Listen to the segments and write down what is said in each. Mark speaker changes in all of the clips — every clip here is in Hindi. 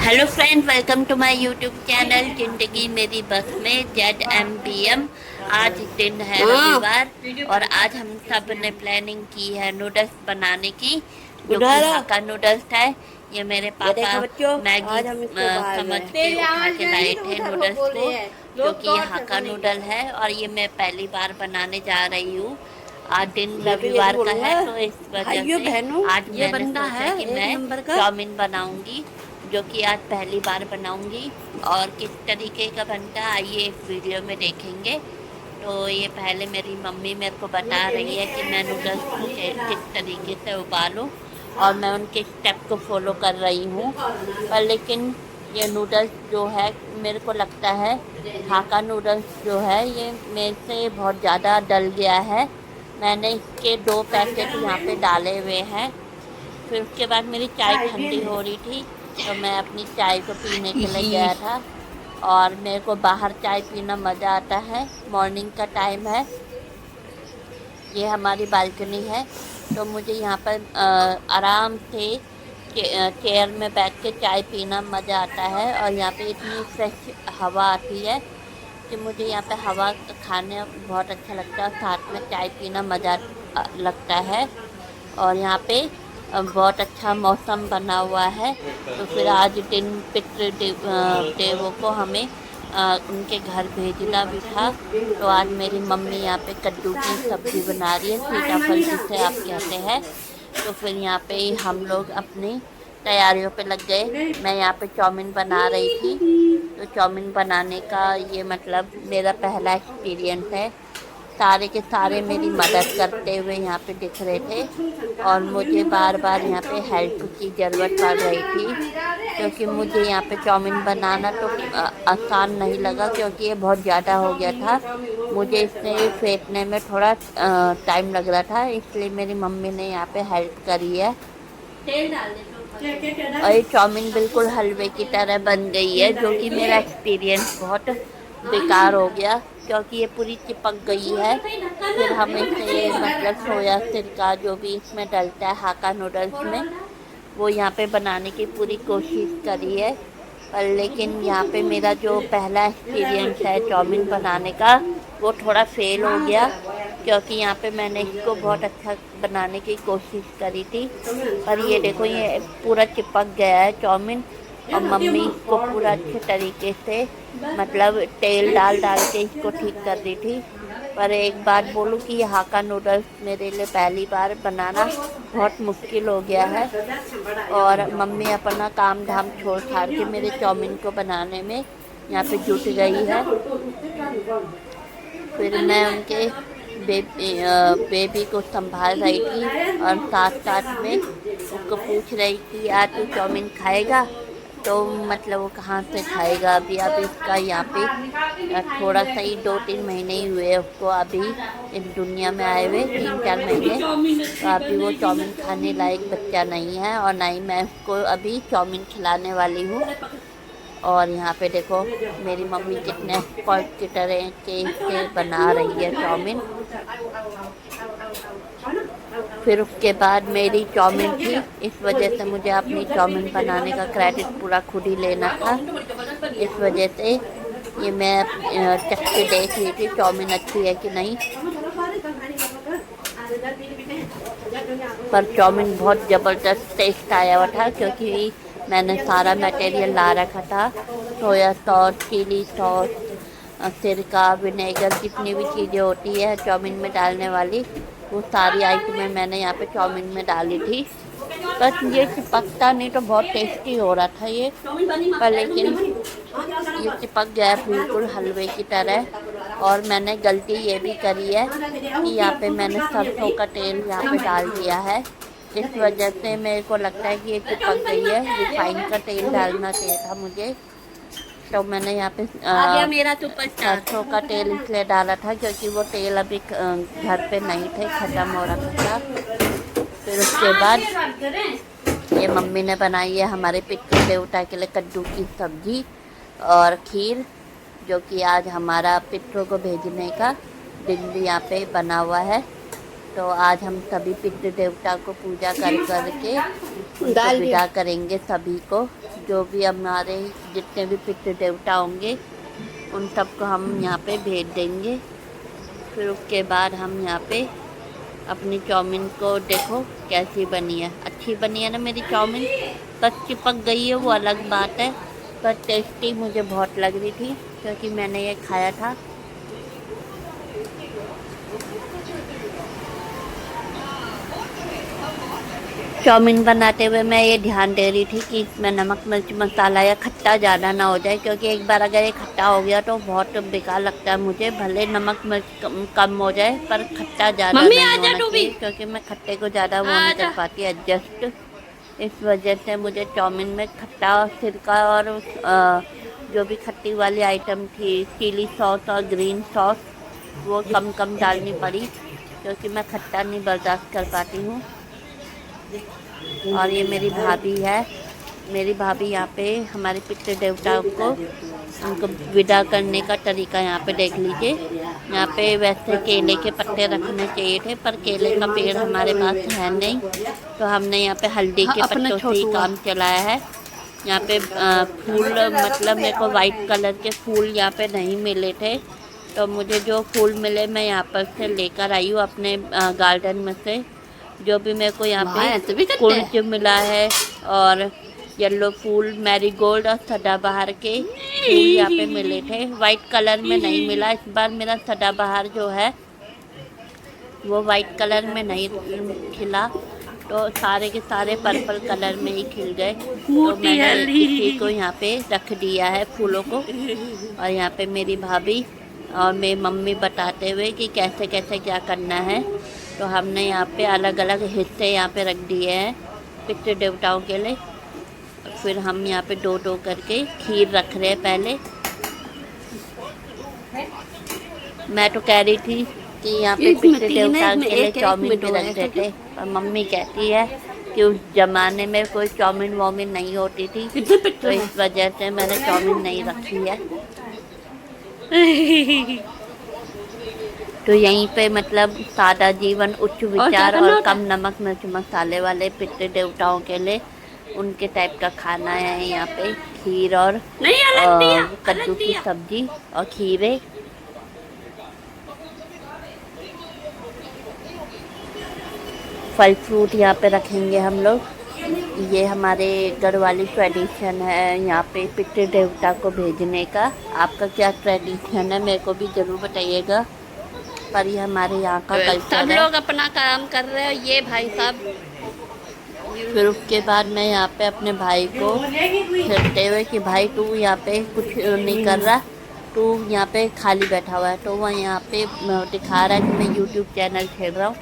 Speaker 1: Hello friend, welcome to my YouTube channel जिंदगी मेरी बस में ZMBM। आज दिन है रविवार और आज हम सब ने प्लानिंग की है नूडल्स बनाने की, जो कि हाक्का नूडल्स है। ये मेरे पापा मैगी समझ के उठा के लाए थे नूडल्स को, जो कि ये हाक्का नूडल है और ये मैं पहली बार बनाने जा रही हूँ। आज दिन रविवार का है तो इस वजह से आज मैंने सोचा कि मैं चाउमीन बनाऊंगी, जो कि आज पहली बार बनाऊंगी। और किस तरीके का बनता है आइए इस वीडियो में देखेंगे। तो ये पहले मेरी मम्मी मेरे को बता रही है कि मैं नूडल्स को किस तरीके से उबालूं और मैं उनके स्टेप को फॉलो कर रही हूँ। पर लेकिन ये नूडल्स जो है मेरे को लगता है हाक्का नूडल्स जो है ये मेरे से बहुत ज़्यादा डल गया है। मैंने इसके 2 पैकेट यहाँ पे डाले हुए हैं। फिर उसके बाद मेरी चाय ठंडी हो रही थी तो मैं अपनी चाय को पीने के लिए गया था। और मेरे को बाहर चाय पीना मज़ा आता है। मॉर्निंग का टाइम है, ये हमारी बालकनी है तो मुझे यहाँ पर आराम से चेयर में बैठ के चाय पीना मज़ा आता है। और यहाँ पे इतनी फ्रेश हवा आती है कि मुझे यहाँ पे हवा खाने बहुत अच्छा लगता है, साथ में चाय पीना मज़ा लगता है। और यहाँ पे बहुत अच्छा मौसम बना हुआ है। तो फिर आज दिन पितृ देवों को हमें उनके घर भेजना भी था। तो आज मेरी मम्मी यहाँ पे कद्दू की सब्ज़ी बना रही है, सीताफल जिसे आप कहते हैं। तो फिर यहाँ पे हम लोग अपनी तैयारियों पे लग गए। मैं यहाँ पे चाउमीन बना रही थी। तो चाउमीन बनाने का ये मतलब मेरा पहला एक्सपीरियंस है। सारे के सारे मेरी मदद करते हुए यहाँ पे दिख रहे थे और मुझे बार बार यहाँ पे हेल्प की ज़रूरत पड़ रही थी, क्योंकि मुझे यहाँ पे चाउमीन बनाना तो आसान नहीं लगा, क्योंकि ये बहुत ज़्यादा हो गया था। मुझे इसे फेंटने में थोड़ा टाइम लग रहा था, इसलिए मेरी मम्मी ने यहाँ पे हेल्प करी है। और ये चाउमीन बिल्कुल हलवे की तरह बन गई है, जो कि मेरा एक्सपीरियंस बहुत बेकार हो गया, क्योंकि ये पूरी चिपक गई है। फिर हम इसे मतलब सोया सिरका जो भी इसमें डलता है हाक्का नूडल्स में, वो यहाँ पे बनाने की पूरी कोशिश करी है। पर लेकिन यहाँ पे मेरा जो पहला एक्सपीरियंस है चाउमीन बनाने का वो थोड़ा फेल हो गया, क्योंकि यहाँ पे मैंने इसको बहुत अच्छा बनाने की कोशिश करी थी। पर ये देखो ये पूरा चिपक गया है चाउमीन। और मम्मी इसको पूरा अच्छे तरीके से मतलब तेल डाल के इसको ठीक कर रही थी। पर एक बात बोलूँ कि हाक्का नूडल्स मेरे लिए पहली बार बनाना बहुत मुश्किल हो गया है। और मम्मी अपना काम धाम छोड़ छाड़ के मेरे चाउमीन को बनाने में यहाँ पे जुट गई है। फिर मैं उनके बेबी को संभाल रही थी और साथ साथ में उसको पूछ रही थी आज तू चाउमीन खाएगा। तो मतलब वो कहाँ से खाएगा, अभी इसका यहाँ पे थोड़ा सा ही 2-3 महीने ही हुए उसको अभी इस दुनिया में आए हुए, 3-4 महीने। तो अभी वो चाउमीन खाने लायक बच्चा नहीं है और ना ही मैं उसको अभी चाउमीन खिलाने वाली हूँ। और यहाँ पे देखो मेरी मम्मी कितने एक्सपर्ट की तरह से बना रही है चाउमीन। फिर उसके बाद मेरी चाउमीन थी, इस वजह से मुझे अपनी चाउमीन बनाने का क्रेडिट पूरा खुद ही लेना था। इस वजह से ये मैं चख के देख रही थी चाउमीन अच्छी है कि नहीं। पर चाउमीन बहुत ज़बरदस्त टेस्ट आया हुआ था, क्योंकि मैंने सारा मटेरियल ला रखा था। सोया सॉस, चिली सॉस, सिरका, विनेगर, जितनी भी चीज़ें होती है चाउमीन में डालने वाली, वो सारी आइटमें मैंने यहाँ पे चाउमीन में डाली थी। बस ये चिपकता नहीं तो बहुत टेस्टी हो रहा था ये, पर लेकिन ये चिपक गया बिल्कुल हलवे की तरह। और मैंने गलती ये भी करी है कि यहाँ पे मैंने सरसों का तेल यहाँ पे डाल दिया है, इस वजह से मेरे को लगता है कि ये चिपक गई है। रिफाइन का तेल डालना चाहिए था मुझे, तो मैंने यहाँ पे सरसों का तेल इसलिए डाला था क्योंकि वो तेल अभी घर पे नहीं थे, ख़त्म हो रखा था। फिर उसके बाद ये मम्मी ने बनाई है हमारे पितृ देवता के लिए कद्दू की सब्ज़ी और खीर, जो कि आज हमारा पितरों को भेजने का दिन भी यहाँ पे बना हुआ है। तो आज हम सभी पितृ देवता को पूजा कर के उनको विदा करेंगे सभी को, जो भी हमारे जितने भी पितृ देवता होंगे उन सबको हम यहाँ पे भेज देंगे। फिर उसके बाद हम यहाँ पे अपनी चाउमीन को देखो कैसी बनी है। अच्छी बनी है ना मेरी चाउमीन? बस चिपक गई है वो अलग बात है, पर टेस्टी मुझे बहुत लग रही थी क्योंकि मैंने ये खाया था। चाउमीन बनाते हुए मैं ये ध्यान दे रही थी कि इसमें नमक मिर्च मसाला या खट्टा ज़्यादा ना हो जाए, क्योंकि एक बार अगर ये खट्टा हो गया तो बहुत बेकार लगता है मुझे। भले नमक मिर्च कम हो जाए पर खट्टा ज़्यादा नहीं होना चाहिए, क्योंकि मैं खट्टे को ज़्यादा वो नहीं कर पाती एडजस्ट। इस वजह से मुझे चाउमीन में खट्टा और सिरका और जो भी खट्टी वाली आइटम थी, चिली सॉस और ग्रीन सॉस, वो कम कम डालनी पड़ी, क्योंकि मैं खट्टा नहीं बर्दाश्त कर पाती हूँ। और ये मेरी भाभी है। मेरी भाभी यहाँ पे हमारे पितृ देवताओं को उनको विदा करने का तरीका यहाँ पे देख लीजिए। यहाँ पे वैसे केले के पत्ते रखने चाहिए थे, पर केले का पेड़ हमारे पास है नहीं, तो हमने यहाँ पे हल्दी के पत्तों से ही काम चलाया है। यहाँ पे फूल, मतलब मेरे को वाइट कलर के फूल यहाँ पे नहीं मिले थे, तो मुझे जो फूल मिले मैं यहाँ पर से लेकर आई हूँ अपने गार्डन में से। जो भी मेरे को यहाँ पे कुंज मिला है और येलो फूल, मैरीगोल्ड और सदाबहार के फूल यहाँ पे मिले थे। वाइट कलर में नहीं मिला इस बार। मेरा सदाबहार जो है वो वाइट कलर में नहीं खिला, तो सारे के सारे पर्पल कलर में ही खिल गए। तो मैंने इसी को यहाँ पे रख दिया है फूलों को। और यहाँ पे मेरी भाभी और मेरी मम्मी बताते हुए कि कैसे कैसे क्या करना है। तो हमने यहाँ पे अलग अलग हिस्से यहाँ पे रख दिए हैं पितृ देवताओं के लिए। फिर हम यहाँ पे दो दो करके खीर रख रहे हैं पहले। मैं तो कह रही थी कि यहाँ पे पितृ देवता के लिए चाउमीन भी रख देते, और मम्मी कहती है कि उस जमाने में कोई चाउमीन वाउमीन नहीं होती थी, तो इस वजह से मैंने चाउमीन नहीं रखी है। तो यहीं पे मतलब सादा जीवन, उच्च विचार और कम नमक मिर्च मसाले वाले पितृ देवताओं के लिए उनके टाइप का खाना है। यहाँ पे खीर और कद्दू की सब्जी और खीरे। फल फ्रूट यहाँ पे रखेंगे हम लोग। ये हमारे घर वाली ट्रेडिशन है यहाँ पे पितृ देवता को भेजने का। आपका क्या ट्रेडिशन है मेरे को भी ज़रूर बताइएगा, पर ये हमारे यहाँ का कल्चर है। सब लोग अपना काम कर रहे हैं, ये भाई साहब। फिर उसके बाद मैं यहाँ पे अपने भाई को छेड़ते हुए कि भाई तू यहाँ पे कुछ नहीं कर रहा, तू यहाँ पे खाली बैठा हुआ है, तो वह यहाँ पे दिखा रहा है कि मैं यूट्यूब चैनल छेड़ रहा हूँ।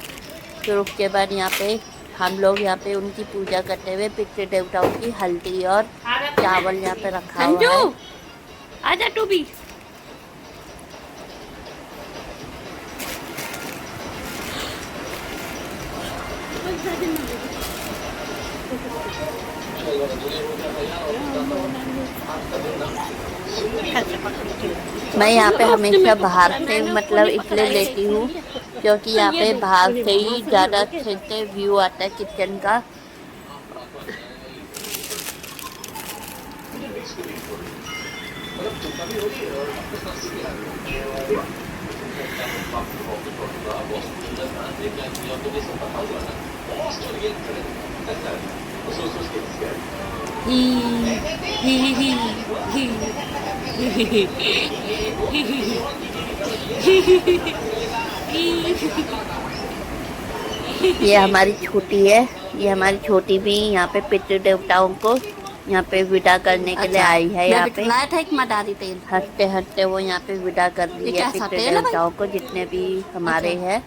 Speaker 1: फिर उसके बाद यहाँ पे हम लोग यहाँ पे उनकी पूजा करते हुए पितृ देवताओं की हल्दी और चावल यहाँ पे रखा हुआ है। आजा तू भी। मैं यहाँ पे हमेशा बाहर से मतलब इसलिए लेती हूँ क्योंकि यहाँ पे बाहर से ही ज़्यादा अच्छे से व्यू आता है किचन का। ये हमारी छोटी है, ये हमारी छोटी भी यहाँ पे पितृ देवताओं को यहाँ पे विदा करने के लिए आई है। यहाँ पे हंसते हंसते वो यहाँ पे विदा कर रही है पितृ देवताओं को, जितने भी हमारे हैं।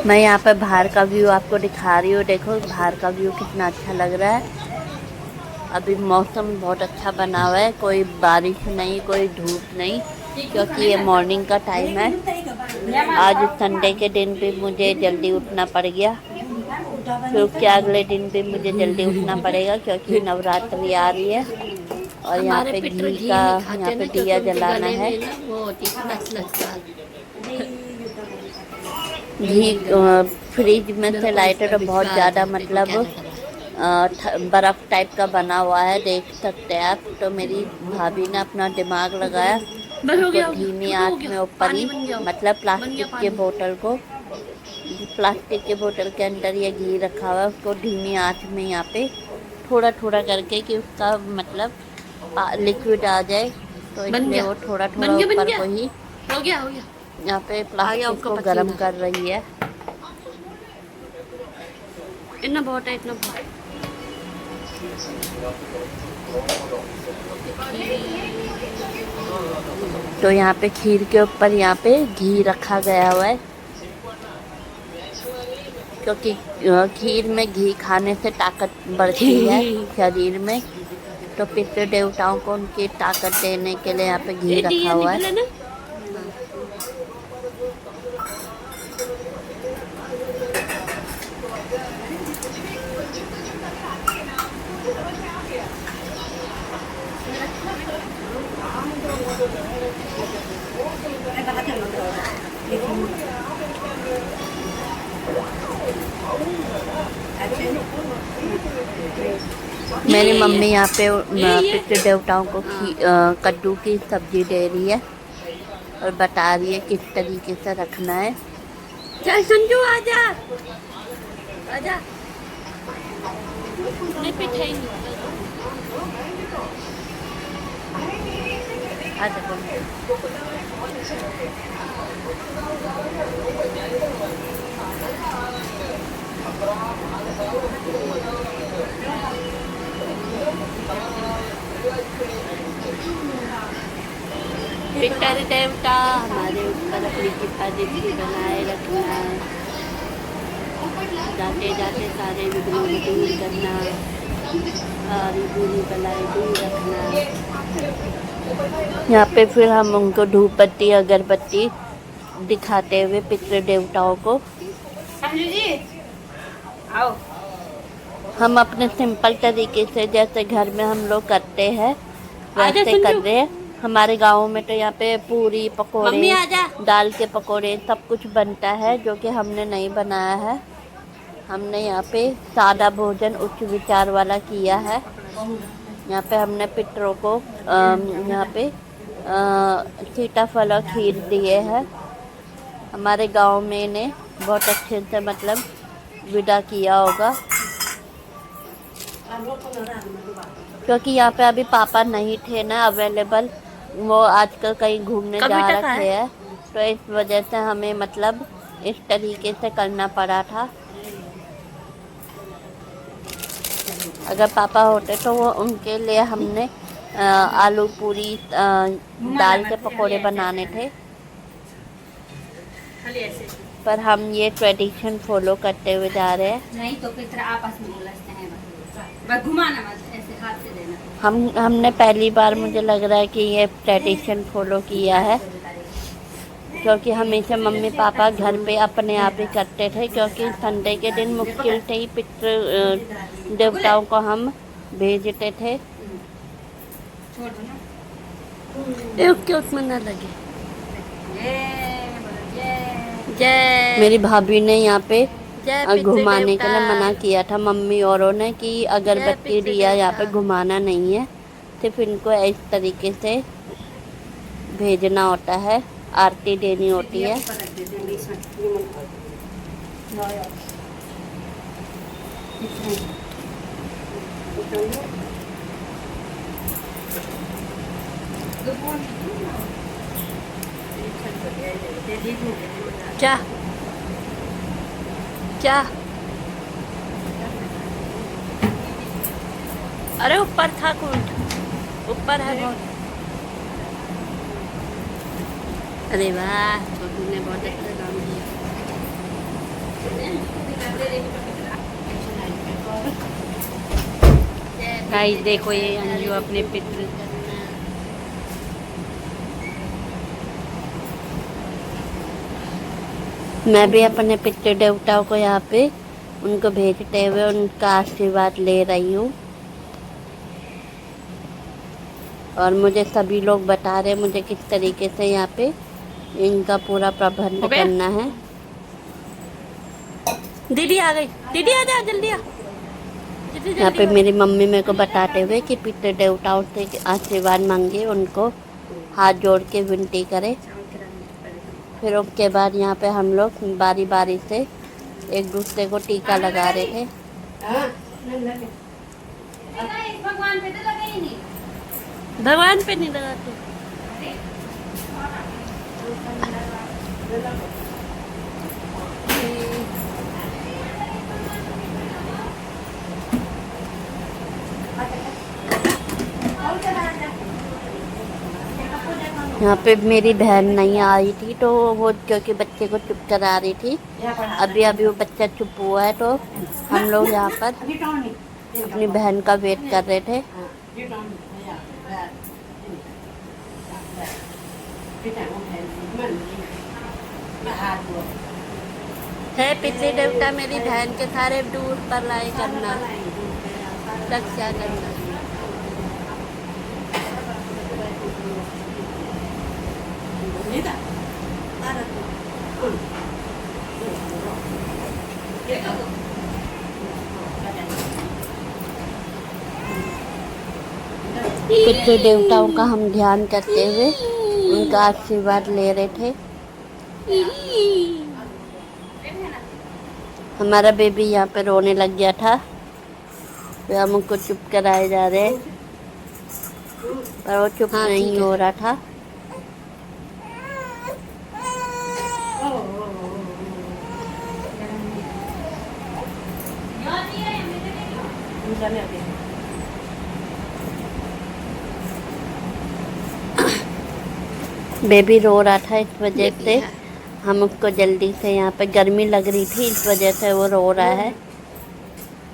Speaker 1: मैं यहाँ पे बाहर का व्यू आपको दिखा रही हूँ। देखो बाहर का व्यू कितना अच्छा लग रहा है। अभी मौसम बहुत अच्छा बना हुआ है, कोई बारिश नहीं, कोई धूप नहीं, क्योंकि ये मॉर्निंग का टाइम है। आज संडे के दिन भी मुझे जल्दी उठना पड़ गया, क्योंकि अगले दिन भी मुझे जल्दी उठना पड़ेगा, क्योंकि नवरात्रि आ रही है। और यहाँ पे घी का यहाँ पे दिया जलाना है। घी फ्रिज में से लाइटर तो बहुत ज़्यादा मतलब बर्फ़ टाइप का बना हुआ है, देख सकते हैं आप। तो मेरी भाभी ने अपना दिमाग लगाया, उसको धीमी आंच में ऊपर ही मतलब प्लास्टिक के बोतल के अंदर ये घी रखा हुआ है, उसको धीमी आंच में यहाँ पे थोड़ा थोड़ा करके कि उसका मतलब लिक्विड आ जाए, तो इसलिए वो थोड़ा थोड़ा ऊपर को ही
Speaker 2: हो गया
Speaker 1: यहाँ पे प्लास्टिक को गर्म कर रही है।
Speaker 2: इतना बहुत है, इतना बहुत।
Speaker 1: तो यहाँ पे खीर के ऊपर यहाँ पे घी रखा गया हुआ है, क्योंकि खीर में घी खाने से ताकत बढ़ती है शरीर में। तो पितृ देवताओं को उनकी ताकत देने के लिए यहाँ पे घी रखा हुआ है। मेरी मम्मी यहाँ पे पितृ देवताओं को कद्दू की सब्जी दे रही है और बता रही है किस तरीके से रखना है।
Speaker 2: चल संजू आजा, आजा। नहीं पिठाई
Speaker 1: पितृ देवता हमारे ऊपर अपनी कृपा दृष्टि बनाए रखना है, जाते जाते सारे विघ्नों को दूर करना, सारी बुरी बलाएं दूर रखना। यहाँ पे फिर हम उनको धूप बत्ती अगरबत्ती दिखाते हुए पितृ देवताओं को
Speaker 2: आओ।
Speaker 1: हम अपने सिंपल तरीके से जैसे घर में हम लोग करते हैं वैसे कर रहे हैं। हमारे गांव में तो यहाँ पे पूरी पकोड़े, दाल के पकोड़े सब कुछ बनता है, जो कि हमने नहीं बनाया है। हमने यहाँ पे सादा भोजन उच्च विचार वाला किया है। यहाँ पे हमने पितरों को यहाँ पे सीताफल और खीर दिए हैं। हमारे गांव में इन्हें बहुत अच्छे से मतलब विदा किया होगा, क्योंकि यहाँ पे अभी पापा नहीं थे ना अवेलेबल, वो आजकल कहीं घूमने जा रखे हैं, तो इस वजह से हमें मतलब इस तरीके से करना पड़ा था। अगर पापा होते तो वो उनके लिए हमने आलू पूरी दाल के पकोड़े बनाने थे, पर हम ये ट्रेडिशन फॉलो करते हुए जा रहे हैं।
Speaker 2: नहीं तो फिर आपस में उलझते हैं, बस घुमाना मत, ऐसे हाथ से देना।
Speaker 1: हमने पहली बार मुझे लग रहा है कि ये ट्रेडिशन फॉलो किया है, क्योंकि हमेशा मम्मी पापा घर पे अपने आप ही करते थे, क्योंकि संडे के दिन मुश्किल से ही पितृ देवताओं को हम भेजते थे।
Speaker 2: क्यों उसमें न लगे। जय।
Speaker 1: मेरी भाभी ने यहाँ पे घुमाने के लिए मना किया था मम्मी औरों ने कि अगरबत्ती दिया यहाँ पे घुमाना नहीं है, सिर्फ इनको इस तरीके से भेजना होता है, आरती देनी होती है।
Speaker 2: क्या क्या? अरे ऊपर था कुछ, ऊपर है बहुत।
Speaker 1: अरे वाह, छोटू ने बहुत अच्छा काम किया। गाइस देखो ये अंजू अपने पितृ मैं भी अपने पितृ देवताओं को यहाँ पे उनको भेजते हुए उनका आशीर्वाद ले रही हूँ। और मुझे सभी लोग बता रहे हैं मुझे किस तरीके से यहाँ पे इनका पूरा प्रबंध करना है। दीदी आ गई, दीदी आ जा जल्दी आ। यहाँ पे मेरी मम्मी मेरे को बताते हुए कि पितृ देवताओं से आशीर्वाद मांगे, उनको हाथ जोड़ के विनती करे। फिर उसके बाद यहाँ पे हम लोग बारी बारी से एक दूसरे को टीका लगा रहे थे।
Speaker 2: भगवान पे तो लगा ही नहीं।
Speaker 1: भगवान पे नहीं लगाते। यहाँ पे मेरी बहन नहीं आई थी तो वो क्योंकि बच्चे को चुप करा रही थी। अभी अभी वो बच्चा चुप हुआ है तो हम लोग यहाँ पर अपनी बहन का वेट कर रहे थे। है पितृ देवता मेरी बहन के सारे दूर पर लाए करना, रक्षा करना। पितृ देवताओं का हम ध्यान करते हुए उनका आशीर्वाद ले रहे थे। हमारा बेबी यहाँ पे रोने लग गया था तो हम उनको चुप कराए जा रहे हैं पर वो चुप नहीं हो रहा था। बेबी रो रहा था, इस वजह से हम उसको जल्दी से यहाँ पे गर्मी लग रही थी इस वजह से वो रो रहा है।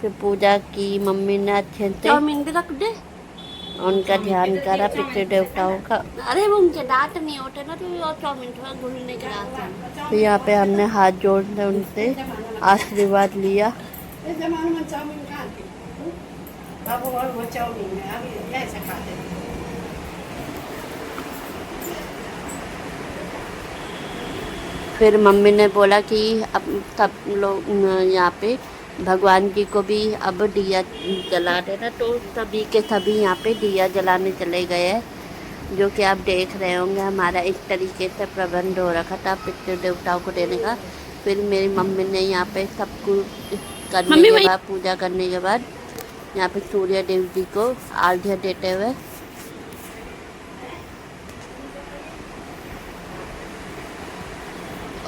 Speaker 1: फिर पूजा की मम्मी ने अच्छे से उनका ध्यान करा पितृ देवताओं का। अरे वो उनके दांत नहीं होते ना तो चाउमीन थोड़ा घुलने के रास्ते। तो यहाँ पे हमने हाथ जोड़ के उनसे आशीर्वाद लिया। फिर मम्मी ने बोला कि अब सब लोग यहाँ पे भगवान जी को भी अब दिया जला देना, तो सभी के सभी यहाँ पे दिया जलाने चले गए हैं। जो कि आप देख रहे होंगे हमारा इस तरीके से प्रबंध हो रखा था पितृ देवताओं को देने का। फिर मेरी मम्मी ने यहाँ पे सब कुछ करने के बाद पूजा करने के बाद यहाँ पे सूर्य देव जी को आर्घ्य देते हुए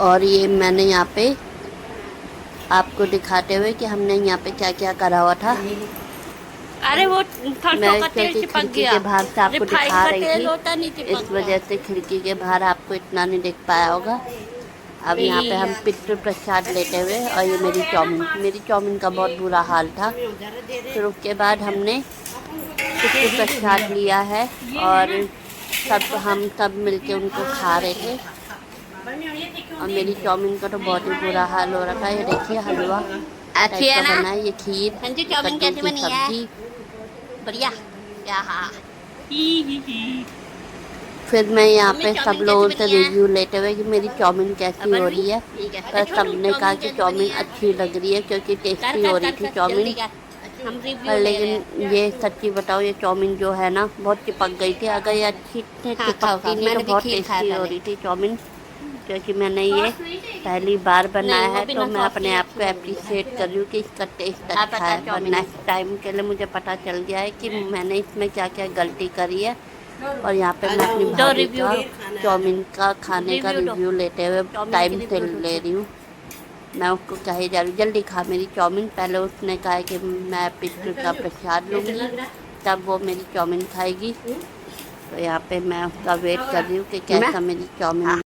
Speaker 1: और ये मैंने यहाँ पे आपको दिखाते हुए कि हमने यहाँ पे क्या क्या करा हुआ था। अरे वो मैं खिड़की के बाहर से आपको दिखा रही थी, इस वजह से खिड़की के बाहर आपको इतना नहीं दिख पाया होगा। अब यहाँ पे हम पितृ प्रसाद लेते हुए और ये मेरी चाउमीन का बहुत बुरा हाल था। फिर उसके बाद हमने पितृ प्रसाद लिया है और हम सब मिलके उनको खा रहे थे। और मेरी चाउमीन का तो बहुत ही बुरा हाल हो रखा है। ये देखिए हलवा अच्छी है ना, ये खीर चाउमीन कैसी बनी है, बढ़िया। फिर मैं यहाँ पे सब लोगों से रिव्यू लेते हुए कि मेरी चाउमीन कैसी हो रही है, पर सबने कहा कि चाउमीन अच्छी लग रही है क्योंकि टेस्टी हो रही थी चाउमीन। लेकिन ये सच्ची बताओ ये चाउमीन जो है ना बहुत चिपक गई थी। अगर ये अच्छी चिपकती नहीं तो बहुत टेस्टी हो रही थी चाउमीन। क्योंकि मैंने ये पहली बार बनाया है तो मैं अपने आप को अप्रिशिएट कर रही हूँ कि इसका टेस्ट अच्छा है। पर नेक्स्ट टाइम के लिए मुझे पता चल गया है कि मैंने इसमें क्या क्या गलती करी है। और यहाँ पे मैं अपनी भाभी का चाउमीन का खाने का रिव्यू लेते हुए टाइम से ले रही हूँ। मैं उसको कहे जा रही हूँ जल्दी खा मेरी चाउमीन। पहले उसने कहा कि मैं पितृ का प्रसाद लूँगी तब वो मेरी चाउमीन खाएगी। तो यहाँ पे मैं उसका वेट कर रही हूँ कि कैसा मेरी चाउमीन